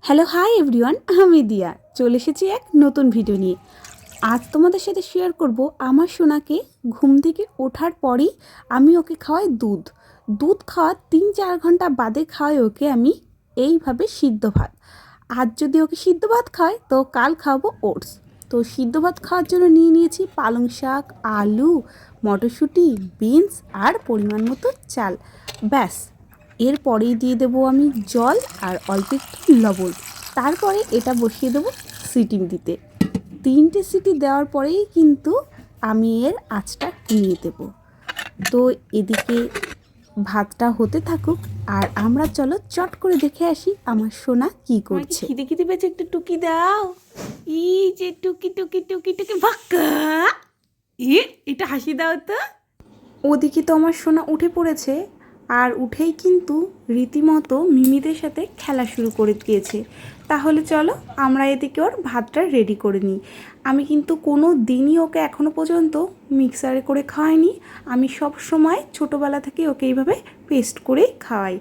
Hello hi everyone, আমি দিয়া চলে এসেছি এক নতুন ভিডিও নিয়ে। আজ তোমাদের সাথে শেয়ার করব আমার সোনাকে ঘুম থেকে ওঠার পরেই আমি ওকে খাওয়াই দুধ। দুধ খাওয়ার 3-4 ঘন্টা বাদে খাওয়াই ওকে আমি এইভাবে সিদ্ধ ভাত। আজ যদি ওকে সিদ্ধ ভাত খাওয়াই তো কাল খাওয়াবো ওটস। তো সিদ্ধ ভাত খাওয়ার জন্য নিয়ে নিয়েছি পালং শাক, আলু, মটরশুঁটি, বিনস আর পরিমাণ মতো চাল। ব্যাস, এরপরেই দিয়ে দেবো আমি জল আর অল্প একটু লবণ। তারপরে এটা বসিয়ে দেবো সিটি দিতে। 3টে সিটি দেওয়ার পরেই কিন্তু আমি এর আঁচটা কমিয়ে দেব। তো এদিকে ভাতটা হতে থাকুক আর আমরা চলো চট করে দেখে আসি আমার সোনা কি করছে। খিদে খিদে পেয়েছে, একটু টুকি দাও। ই যে টুকি টুকি টুকি টুকি বাক্কা, এটা হাসি দাও তো। ওদিকে তো আমার সোনা উঠে পড়েছে আর উঠেই কিন্তু রীতিমতো মিমিদের সাথে খেলা শুরু করে দিয়েছে। তাহলে চলো আমরা এদিকে ওর ভাতটা রেডি করে নিই। আমি কিন্তু কোনো দিনই ওকে এখনও পর্যন্ত মিক্সারে করে খাওয়াইনি। আমি সব সময় ছোটোবেলা থেকে ওকে এইভাবে পেস্ট করেই খাওয়াই।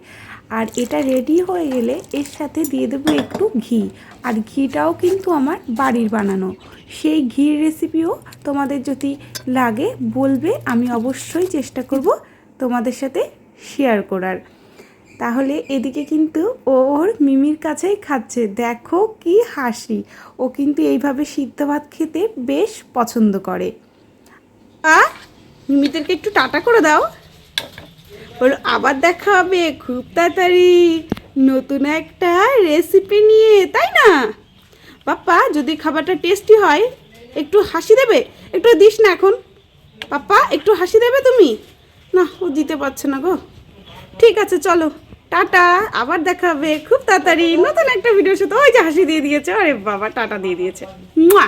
আর এটা রেডি হয়ে গেলে এর সাথে দিয়ে দেবো একটু ঘি। আর ঘিটাও কিন্তু আমার বাড়ির বানানো। সেই ঘির রেসিপিও তোমাদের যদি লাগে বলবে, আমি অবশ্যই চেষ্টা করব তোমাদের সাথে শেয়ার করার। তাহলে এদিকে কিন্তু ওর মিমির কাছেই খাচ্ছে, দেখো কি হাসি। ও কিন্তু এইভাবে সিদ্ধ ভাত খেতে বেশ পছন্দ করে। মিমিদেরকে একটু টাটা করে দাও, বলো আবার দেখা হবে খুব তাড়াতাড়ি নতুন একটা রেসিপি নিয়ে, তাই না পাপ্পা? যদি খাবারটা টেস্টি হয় একটু হাসি দেবে, একটু দিস না এখন পাপ্পা, একটু হাসি দেবে তুমি? না, ও দিতে পারছে না গো। ঠিক আছে চলো টাটা, আবার দেখা হবে খুব তাড়াতাড়ি নতুন একটা ভিডিওর সাথে। ওই যে হাসি দিয়ে দিয়েছে, আরে বাবা টাটা দিয়ে দিয়েছে। মুয়া।